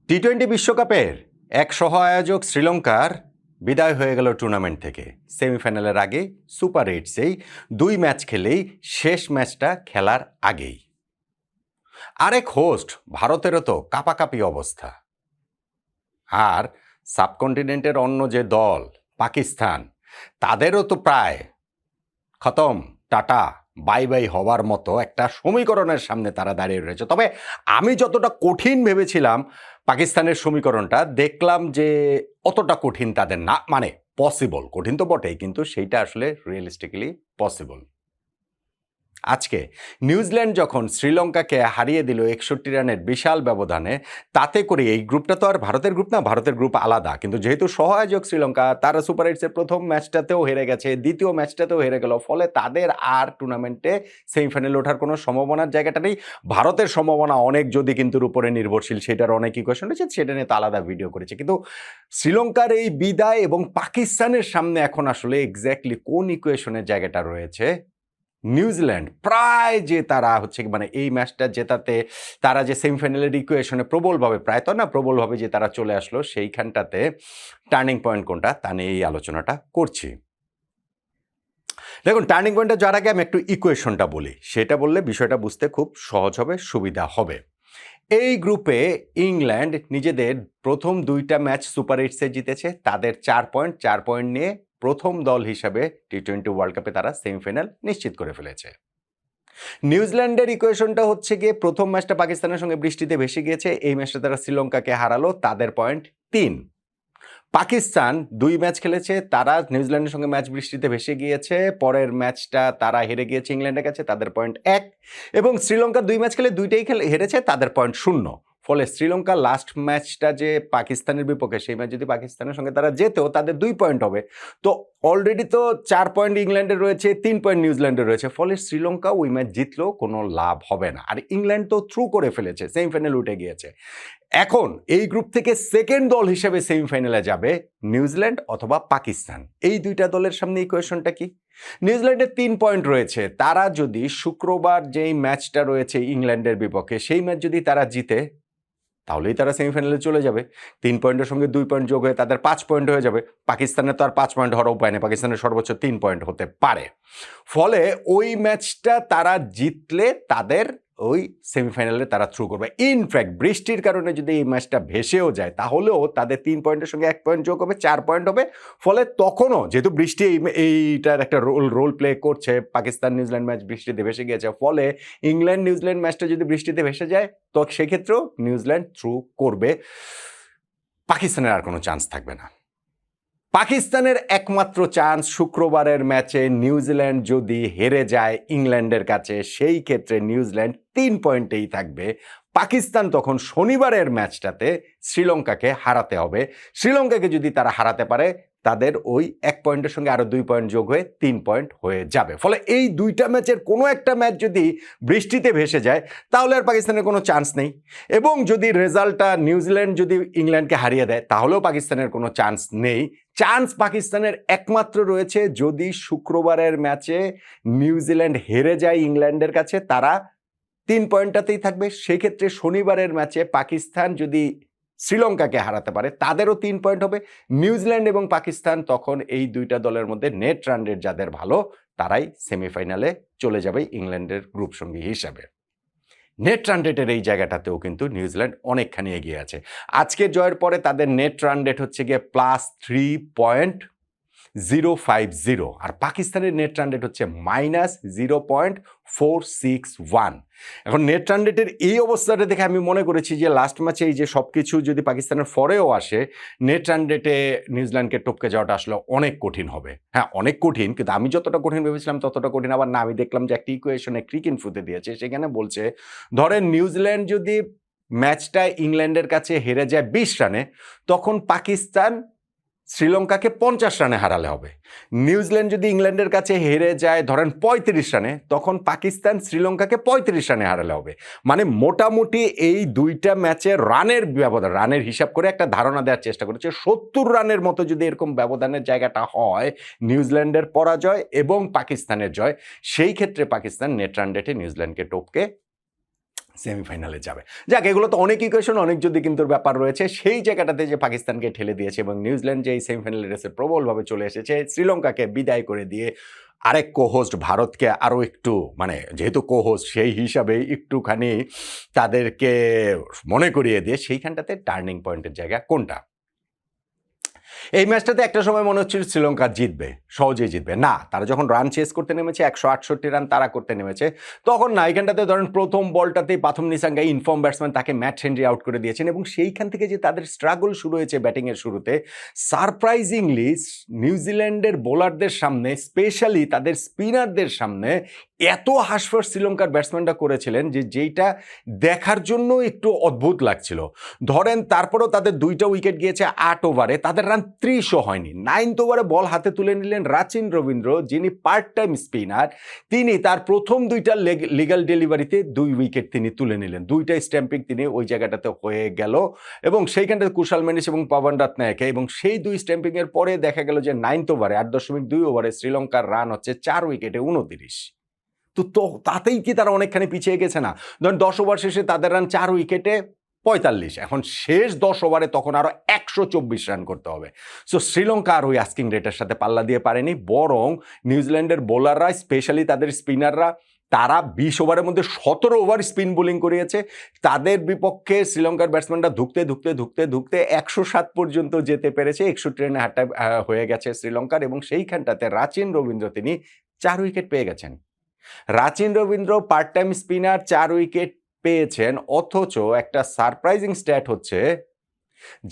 টি-20 বিশ্বকাপের এক সহ আয়োজক শ্রীলঙ্কার বিদায় হয়ে গেল টুর্নামেন্ট থেকে। সেমিফাইনালের আগে সুপার এইটসেই 2 ম্যাচ খেলেই শেষ ম্যাচটা খেলার আগেই আরেক হোস্ট ভারতেরও তো কাপাকাপি অবস্থা। আর সাবকন্টিনেন্টের অন্য যে দল পাকিস্তান, তাদেরও তো প্রায় খতম, টাটা বাই বাই হওয়ার মতো একটা সমীকরণের সামনে তারা দাঁড়িয়ে রয়েছে। তবে আমি যতটা কঠিন ভেবেছিলাম পাকিস্তানের সমীকরণটা, দেখলাম যে অতটা কঠিন তাদের না, মানে পসিবল। কঠিন তো বটেই, কিন্তু সেইটা আসলে রিয়েলিস্টিক্যালি পসিবল। আজকে নিউজিল্যান্ড যখন শ্রীলঙ্কাকে হারিয়ে দিল 61 রানের বিশাল ব্যবধানে, তাতে করে এই গ্রুপটা তো আর ভারতের গ্রুপ না, ভারতের গ্রুপ আলাদা, কিন্তু যেহেতু সহায়ক শ্রীলঙ্কা, তারা সুপার এইটসের প্রথম ম্যাচটাতেও হেরে গেছে, দ্বিতীয় ম্যাচটাতেও হেরে গেল, ফলে তাদের আর টুর্নামেন্টে সেমিফাইনালে ওঠার কোনো সম্ভাবনার জায়গাটা নেই। ভারতের সম্ভাবনা অনেক, যদি কিন্তু উপরে নির্ভরশীল, সেটার অনেক ইকুয়েশন রয়েছে, সেটা নিয়ে তো আলাদা ভিডিও করেছে। কিন্তু শ্রীলঙ্কার এই বিদায় এবং পাকিস্তানের সামনে এখন আসলে এক্স্যাক্টলি কোন ইকুয়েশনের জায়গাটা রয়েছে, নিউজিল্যান্ড প্রায় যে তারা মানে এই ম্যাচটা জেতাতে তারা যে সেমিফাইনালের ইকুয়েশনে প্রবলভাবে, প্রায় তো না, প্রবলভাবে যে তারা চলে আসলো, সেইখানটাতে টার্নিং পয়েন্ট কোনটা তা নিয়ে এই আলোচনাটা করছি। দেখুন, টার্নিং পয়েন্টটা যার আগে আমি একটু ইকুয়েশনটা বলি, সেটা বললে বিষয়টা বুঝতে খুব সহজ হবে, সুবিধা হবে। এই গ্রুপে ইংল্যান্ড নিজেদের প্রথম 2টা ম্যাচ সুপার এইটসে জিতেছে, তাদের 4 পয়েন্ট নিয়ে প্রথম দল হিসাবে টি-20 ওয়ার্ল্ড কাপে তারা সেমিফাইনাল নিশ্চিত করে ফেলেছে। নিউজিল্যান্ডের ইকুয়েশনটা হচ্ছে গিয়ে, প্রথম ম্যাচটা পাকিস্তানের সঙ্গে বৃষ্টিতে ভেসে গিয়েছে, এই ম্যাচটা তারা শ্রীলঙ্কাকে হারালো, তাদের পয়েন্ট 3। পাকিস্তান 2 ম্যাচ খেলেছে, তারা নিউজিল্যান্ডের সঙ্গে ম্যাচ বৃষ্টিতে ভেসে গিয়েছে, পরের ম্যাচটা তারা হেরে গিয়েছে ইংল্যান্ডের কাছে, তাদের পয়েন্ট 1। এবং শ্রীলঙ্কা 2 ম্যাচ খেলে 2টাই হেরেছে, তাদের পয়েন্ট 0। ফলে শ্রীলঙ্কা লাস্ট ম্যাচটা যে পাকিস্তানের বিপক্ষে, সেই ম্যাচ যদি পাকিস্তানের সঙ্গে তারা জেতেও, তাদের 2 পয়েন্ট হবে। তো অলরেডি তো 4 পয়েন্ট ইংল্যান্ডের রয়েছে, 3 পয়েন্ট নিউজিল্যান্ডের রয়েছে, ফলে শ্রীলঙ্কা ওই ম্যাচ জিতলেও কোনো লাভ হবে না। আর ইংল্যান্ড তো থ্রু করে ফেলেছে, সেমিফাইনাল উঠে গিয়েছে। এখন এই গ্রুপ থেকে সেকেন্ড দল হিসেবে সেমিফাইনালে যাবে নিউজিল্যান্ড অথবা পাকিস্তান। এই 2টা দলের সামনে ইকুয়েশনটা কি? নিউজিল্যান্ডের 3 পয়েন্ট রয়েছে, তারা যদি শুক্রবার যেই ম্যাচটা রয়েছে ইংল্যান্ডের বিপক্ষে, সেই ম্যাচ যদি তারা জিতে, তাহলেই তারা সেমিফাইনালে চলে যাবে। 3 পয়েন্টের সঙ্গে 2 পয়েন্ট যোগ হয়ে তাদের 5 পয়েন্ট হয়ে যাবে। পাকিস্তানের তো আর 5 পয়েন্ট হওয়ার উপায় নেই, পাকিস্তানের সর্বোচ্চ 3 পয়েন্ট হতে পারে। ফলে ওই ম্যাচটা তারা জিতলে তাদের ওই সেমিফাইনালে তারা থ্রু করবে। ইনফ্যাক্ট বৃষ্টির কারণে যদি এই ম্যাচটা ভেসেও যায়, তাহলেও তাদের 3 পয়েন্টের সঙ্গে 1 পয়েন্ট যোগ হবে, 4 পয়েন্ট হবে। ফলে তখনও যেহেতু বৃষ্টি এইটার একটা রোল প্লে করছে, পাকিস্তান নিউজিল্যান্ড ম্যাচ বৃষ্টিতে ভেসে গিয়েছে, ফলে ইংল্যান্ড নিউজিল্যান্ড ম্যাচটা যদি বৃষ্টিতে ভেসে যায়, তো সেক্ষেত্রেও নিউজিল্যান্ড থ্রু করবে, পাকিস্তানের আর কোনো চান্স থাকবে না। পাকিস্তানের একমাত্র চান্স, শুক্রবারের ম্যাচে নিউজিল্যান্ড যদি হেরে যায় ইংল্যান্ডের কাছে, সেই ক্ষেত্রে নিউজিল্যান্ড 3 পয়েন্টেই থাকবে। পাকিস্তান তখন শনিবারের ম্যাচটাতে শ্রীলঙ্কাকে হারাতে হবে। শ্রীলঙ্কাকে যদি তারা হারাতে পারে, তাদের ওই 1 পয়েন্টের সঙ্গে আরও 2 পয়েন্ট যোগ হয়ে 3 পয়েন্ট হয়ে যাবে। ফলে এই 2টা ম্যাচের কোনো একটা ম্যাচ যদি বৃষ্টিতে ভেসে যায়, তাহলে আর পাকিস্তানের কোনো চান্স নেই। এবং যদি রেজাল্টটা নিউজিল্যান্ড যদি ইংল্যান্ডকে হারিয়ে দেয়, তাহলেও পাকিস্তানের কোনো চান্স নেই। চান্স পাকিস্তানের একমাত্র রয়েছে যদি শুক্রবারের ম্যাচে নিউজিল্যান্ড হেরে যায় ইংল্যান্ডের কাছে, তারা 3 পয়েন্টটাতেই থাকবে। সেক্ষেত্রে শনিবারের ম্যাচে পাকিস্তান যদি শ্রীলঙ্কাকে হারাতে পারে, তাদেরও 3 পয়েন্ট হবে। নিউজিল্যান্ড এবং পাকিস্তান তখন এই 2টা দলের মধ্যে নেট রান রেট যাদের ভালো, তারাই সেমিফাইনালে চলে যাবে ইংল্যান্ডের গ্রুপ সঙ্গী হিসাবে। নেট রান রেটের এই জায়গাটাতেও কিন্তু নিউজিল্যান্ড অনেকখানি এগিয়ে আছে। আজকের জয়ের পরে তাদের নেট রান রেট হচ্ছে গিয়ে +3.050, আর পাকিস্তানের নেট রান রেট হচ্ছে -0.461। এখন নেট রান রেটের এই অবস্থাটা দেখে আমি মনে করেছি যে লাস্ট ম্যাচে এই যে সব কিছু যদি পাকিস্তানের ফরেও আসে, নেট রান রেটে নিউজিল্যান্ডকে টপকে যাওয়াটা আসলে অনেক কঠিন হবে। হ্যাঁ, অনেক কঠিন, কিন্তু আমি যতটা কঠিন ভেবেছিলাম ততটা কঠিন আবার না। আমি দেখলাম যে একটা ইকুয়েশনে ক্রিকইনফোতে দিয়েছে, সেখানে বলছে ধরেন নিউজিল্যান্ড যদি ম্যাচটা ইংল্যান্ডের কাছে হেরে যায় 20 রানে, তখন পাকিস্তান শ্রীলঙ্কাকে 50 রানে হারালে হবে। নিউজিল্যান্ড যদি ইংল্যান্ডের কাছে হেরে যায় ধরেন 35 রানে, তখন পাকিস্তান শ্রীলঙ্কাকে 35 রানে হারালে হবে। মানে মোটামুটি এই 2টা ম্যাচে রানের ব্যবধান, রানের হিসাব করে একটা ধারণা দেওয়ার চেষ্টা করেছে, 70 রানের মতো যদি এরকম ব্যবধানের জায়গাটা হয়, নিউজিল্যান্ডের পরাজয় এবং পাকিস্তানের জয়, সেই ক্ষেত্রে পাকিস্তান নেট রান রেটে নিউজিল্যান্ডকে টপকে সেমিফাইনালে যাবে। যাক, এগুলো তো অনেক ইকুয়েশন, অনেক যদি কিন্তুর ব্যাপার রয়েছে। সেই জায়গাটাতে যে পাকিস্তানকে ঠেলে দিয়েছে এবং নিউজিল্যান্ড যে এই সেমিফাইনাল রেসে প্রবলভাবে চলে এসেছে, শ্রীলঙ্কাকে বিদায় করে দিয়ে আরেক কো-হোস্ট ভারতকে আরও একটু, মানে যেহেতু কো-হোস্ট সেই হিসাবে একটুখানি তাদেরকে মনে করিয়ে দিয়ে সেইখানটাতে টার্নিং পয়েন্টের জায়গা কোনটা? এই ম্যাচটাতে একটা সময় মনে হচ্ছিল শ্রীলঙ্কা জিতবে, সহজেই জিতবে। না, তারা যখন রান চেস করতে নেমেছে, 168 রান তারা করতে নেমেছে, তখন না, এখানটাতে ধরেন প্রথম বলটাতেই পাথম নিসাঙ্গাই ইনফর্ম ব্যাটসম্যান তাকে ম্যাট হেনরি আউট করে দিয়েছেন এবং সেইখান থেকে যে তাদের স্ট্রাগল শুরু হয়েছে ব্যাটিংয়ের শুরুতে, সারপ্রাইজিংলি নিউজিল্যান্ডের বোলারদের সামনে, স্পেশালি তাদের স্পিনারদের সামনে এত হাসফাস শ্রীলঙ্কার ব্যাটসম্যানরা করেছিলেন যে যেইটা দেখার জন্য একটু অদ্ভুত লাগছিল। ধরেন তারপরেও তাদের 2টা উইকেট গিয়েছে 8 ওভারে, তাদের রান 30ও হয়নি। 9th ওভারে বল হাতে তুলে নিলেন রাচিন রবীন্দ্র, যিনি পার্ট টাইম স্পিনার। তিনি তার প্রথম 2টা লিগ্যাল ডেলিভারিতে 2 উইকেট তিনি তুলে নিলেন। 2টা স্ট্যাম্পিং তিনি ওই জায়গাটাতে হয়ে গেল এবং সেইখানটাতে কুশাল মেন্ডিস এবং পবন রাতনায়কে, এবং সেই 2 স্ট্যাম্পিংয়ের পরে দেখা গেল যে 9th ওভারে 8.2 ওভারে শ্রীলঙ্কার রান হচ্ছে 4 উইকেটে 29। তো তাতেই কি তারা অনেকখানি পিছিয়ে গেছে না? ধরেন 10 ওভার শেষে তাদের রান 4 উইকেটে 45। এখন শেষ 10 ওভারে তখন আরো 124 রান করতে হবে। সো শ্রীলঙ্কা আর ওই আস্কিং রেটের সাথে পাল্লা দিয়ে পারেনি, বরং নিউজিল্যান্ডের বোলাররা, স্পেশালি তাদের স্পিনাররা, তারা 20 ওভারের মধ্যে 17 ওভার স্পিন বোলিং করিয়েছে। তাদের বিপক্ষে শ্রীলঙ্কার ব্যাটসম্যানরা ধুকতে 107 পর্যন্ত যেতে পেরেছে। 61 রানে হারটা হয়ে গেছে শ্রীলঙ্কার, এবং সেইখানটাতে রাচিন রবীন্দ্র তিনি 4 উইকেট পেয়ে গেছেন। Rachin Rabindra part time spinner 4 wicket পেয়েছেন, অথচ একটা সারপ্রাইজিং স্ট্যাট হচ্ছে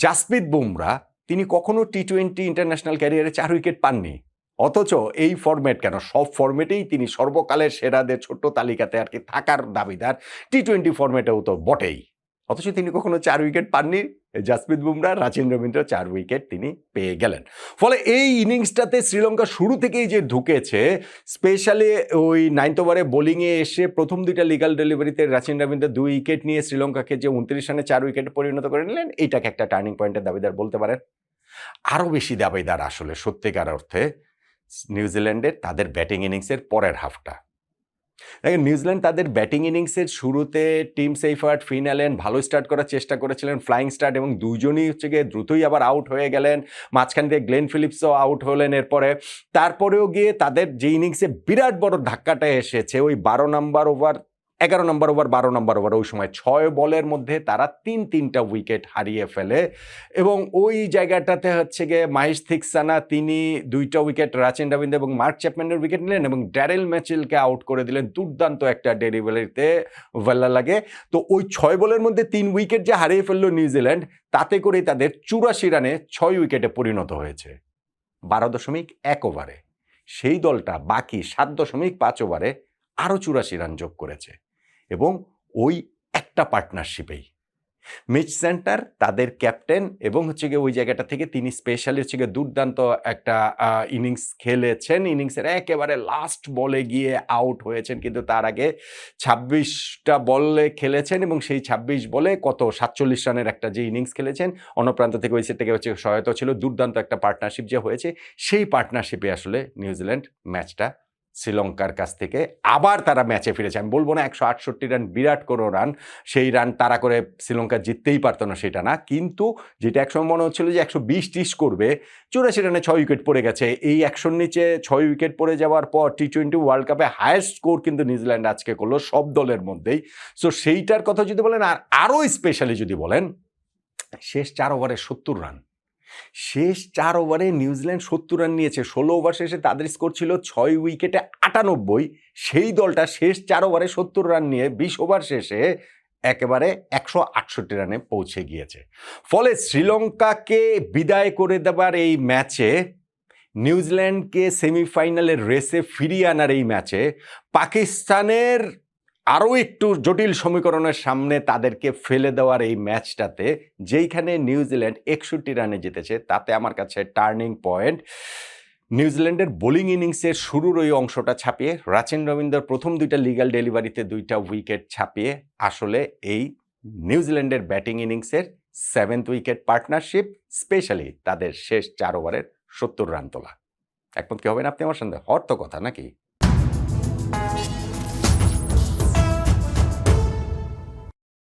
জাসপ্রীত বুমরা তিনি কখনো টি-20 ইন্টারন্যাশনাল ক্যারিয়ারে 4 উইকেট পাননি। অথচ এই ফরম্যাট কেন, সব ফরম্যাটেই তিনি সর্বকালের সেরাদের ছোট্ট তালিকাতে আর কি থাকার দাবিদার, টি-20 ফরম্যাটেও তো বটেই। অথচ তিনি কখনো 4 উইকেট পাননি। জাসপ্রীত বুমরা, রাচিন রবীন্দ্র 4 উইকেট তিনি পেয়ে গেলেন। ফলে এই ইনিংসটাতে শ্রীলঙ্কা শুরু থেকেই যে ঢুকেছে, স্পেশালি ওই 9th ওভারে বোলিংয়ে এসে প্রথম 2টা লিগ্যাল ডেলিভারিতে রাচিন রবীন্দ্র 2 উইকেট নিয়ে শ্রীলঙ্কাকে যে 29 রানে 4 উইকেটে পরিণত করে নিলেন, এইটাকে একটা টার্নিং পয়েন্টের দাবিদার বলতে পারেন। আরও বেশি দাবিদার আসলে সত্যিকার অর্থে নিউজিল্যান্ডের তাদের ব্যাটিং ইনিংসের পরের হাফটা। দেখেন, নিউজিল্যান্ড তাদের ব্যাটিং ইনিংসের শুরুতে টিম সেইফার্ট, ফিন অ্যালেন ভালো স্টার্ট করার চেষ্টা করেছিলেন, ফ্লাইং স্টার্ট, এবং দুজনই হচ্ছে গিয়ে দ্রুতই আবার আউট হয়ে গেলেন। মাঝখান দিয়ে গ্লেন ফিলিপসও আউট হলেন এরপরে। তারপরেও গিয়ে তাদের যে ইনিংসে বিরাট বড় ধাক্কাটা এসেছে ওই 11 নম্বর ওভার, 12 নম্বর ওভার, ওই সময় 6 বলের মধ্যে তারা 3টা উইকেট হারিয়ে ফেলে, এবং ওই জায়গাটাতে হচ্ছে গিয়ে মাহেশ থিকসানা তিনি 2টা উইকেট, রাচিন রবীন্দ্র এবং মার্ক চ্যাপম্যানের উইকেট নিলেন এবং ড্যারেল ম্যাচেলকে আউট করে দিলেন দুর্দান্ত একটা ডেলিভারিতে ভাল্লা লাগে। তো ওই 6 বলের মধ্যে 3 উইকেট যে হারিয়ে ফেললো নিউজিল্যান্ড, তাতে করেই তাদের 84 রানে 6 উইকেটে পরিণত হয়েছে 12.1 ওভারে। সেই দলটা বাকি 7.5 ওভারে আরও 84 রান যোগ করেছে, এবং ওই একটা পার্টনারশিপেই মিচ সেন্টার তাদের ক্যাপ্টেন, এবং হচ্ছে গিয়ে ওই জায়গাটা থেকে তিনি স্পেশালি হচ্ছে গিয়ে দুর্দান্ত একটা ইনিংস খেলেছেন। ইনিংসের একেবারে লাস্ট বলে গিয়ে আউট হয়েছেন, কিন্তু তার আগে 26টা বলে খেলেছেন এবং সেই 26 বলে কত 47 রানের একটা যে ইনিংস খেলেছেন, অন্য প্রান্ত থেকে ওই সেট থেকে হচ্ছে সহায়তা ছিল। দুর্দান্ত একটা পার্টনারশিপ যে হয়েছে, সেই পার্টনারশিপে আসলে নিউজিল্যান্ড ম্যাচটা শ্রীলঙ্কার কাছ থেকে আবার তারা ম্যাচে ফিরেছে। আমি বলবো না 168 রান বিরাট কোনো রান, সেই রান তারা করে শ্রীলঙ্কা জিততেই পারতো না সেটা না, কিন্তু যেটা একসময় মনে হচ্ছিল যে 120 করবে, 84 রানে 6 উইকেট পড়ে গেছে। এই 100-র নিচে 6 উইকেট পড়ে যাওয়ার পর টি-20 ওয়ার্ল্ড কাপে হায়েস্ট স্কোর কিন্তু নিউজিল্যান্ড আজকে করলো সব দলের মধ্যেই। সো সেইটার কথা যদি বলেন, আর আরও স্পেশালি যদি বলেন, শেষ 4 ওভারে 70 রান, শেষ 4 ওভারে নিউজিল্যান্ড 70 রান নিয়েছে। 16 ওভার শেষে তাদের স্কোর ছিল 6 উইকেটে 98। সেই দলটা শেষ 4 ওভারে 70 রান নিয়ে 20 ওভার শেষে একেবারে 168 রানে পৌঁছে গিয়েছে। ফলে শ্রীলঙ্কাকে বিদায় করে দেবার এই ম্যাচে, নিউজিল্যান্ডকে সেমিফাইনালের রেসে ফিরিয়ে আনার এই ম্যাচে, পাকিস্তানের আরও একটু জটিল সমীকরণের সামনে তাদেরকে ফেলে দেওয়ার এই ম্যাচটাতে যেইখানে নিউজিল্যান্ড 61 রানে জিতেছে, তাতে আমার কাছে টার্নিং পয়েন্ট নিউজিল্যান্ডের বোলিং ইনিংসের শুরুর ওই অংশটা ছাপিয়ে, রাচিন রবীন্দ্রর প্রথম 2টা লিগ্যাল ডেলিভারিতে 2টা উইকেট ছাপিয়ে আসলে এই নিউজিল্যান্ডের ব্যাটিং ইনিংসের 7th উইকেট পার্টনারশিপ, স্পেশালি তাদের শেষ 4 ওভারের 70 রান তোলা। একমত কি হবেন আপনি আমার সঙ্গে? হওয়ার তো কথা নাকি?